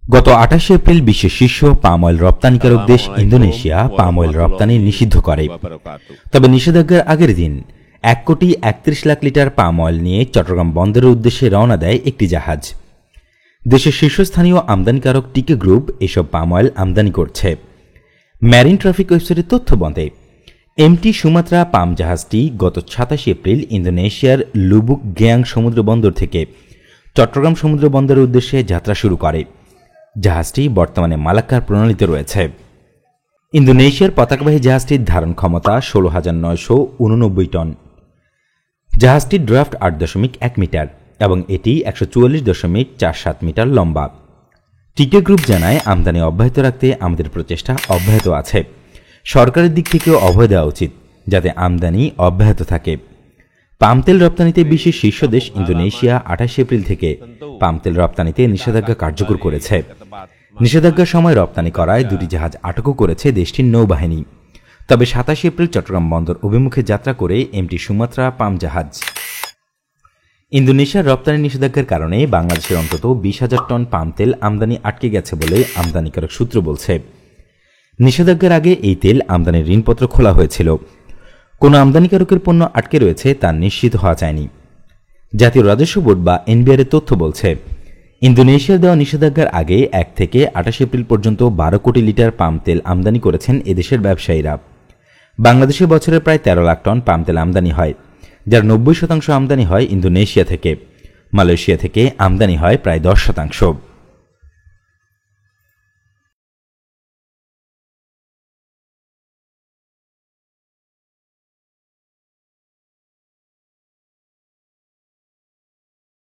গত ২৮ এপ্রিল বিশ্বের শীর্ষ পাম অয়েল রপ্তানিকারক দেশ ইন্দোনেশিয়া পাম অয়েল রপ্তানি নিষিদ্ধ করে। তবে নিষেধাজ্ঞার আগের দিন ১,৩১,০০,০০০ লিটার পাম অয়েল নিয়ে চট্টগ্রাম বন্দরের উদ্দেশ্যে রওনা দেয় একটি জাহাজ। দেশের শীর্ষস্থানীয় আমদানিকারক টিকে গ্রুপ এসব পাম অয়েল আমদানি করছে। ম্যারিন ট্রাফিক ওয়েবসাইটের তথ্য মতে এমটি সুমাত্রা পাম জাহাজটি গত ২৭ এপ্রিল ইন্দোনেশিয়ার লুবুক গেয়াং সমুদ্র বন্দর থেকে চট্টগ্রাম সমুদ্র বন্দরের উদ্দেশ্যে যাত্রা শুরু করে। জাহাজটি বর্তমানে মালাক্কার প্রণালীতে রয়েছে। ইন্দোনেশিয়ার পতাকাবাহী জাহাজটির ধারণ ক্ষমতা ১৬,৯৮৯ টন। জাহাজটির ড্রাফট ৮.১ মিটার এবং এটি ১৪৪.৪৭ মিটার লম্বা। টিকে গ্রুপ জানায়, আমদানি অব্যাহত রাখতে আমাদের প্রচেষ্টা অব্যাহত আছে। সরকারের দিক থেকেও অভয় দেওয়া উচিত যাতে আমদানি অব্যাহত থাকে। পাম তেল রপ্তানিতে বিশ্বের শীর্ষ দেশ ইন্দোনেশিয়া ২৮ এপ্রিল থেকে পাম তেল রপ্তানিতে নিষেধাজ্ঞা কার্যকর করেছে। নিষেধাজ্ঞার সময় রপ্তানি করায় দুটি জাহাজ আটকও করেছে দেশটির নৌবাহিনী। তবে ২৭ এপ্রিল চট্টগ্রাম বন্দর অভিমুখে যাত্রা করে এমটি সুমাত্রা পাম জাহাজ। ইন্দোনেশিয়ার রপ্তানি নিষেধাজ্ঞার কারণে বাংলাদেশের অন্তত ২০,০০০ টন পাম তেল আমদানি আটকে গেছে বলে আমদানিকারক সূত্র বলছে। নিষেধাজ্ঞার আগে এই তেল আমদানির ঋণপত্র খোলা হয়েছিল। কোনো আমদানিকারকের পণ্য আটকে রয়েছে তা নিশ্চিত হওয়া যায়নি। জাতীয় রাজস্ব বোর্ড বা এনবিআর এর তথ্য বলছে, ইন্দোনেশিয়ার দেওয়া নিষেধাজ্ঞার আগে ১ থেকে ২৮ এপ্রিল পর্যন্ত ১২ কোটি লিটার পাম তেল আমদানি করেছেন এদেশের ব্যবসায়ীরা। বাংলাদেশে বছরে প্রায় ১৩ লাখ টন পাম তেল আমদানি হয়, যার ৯০% আমদানি হয় ইন্দোনেশিয়া থেকে। মালয়েশিয়া থেকে আমদানি হয় প্রায় ১০%।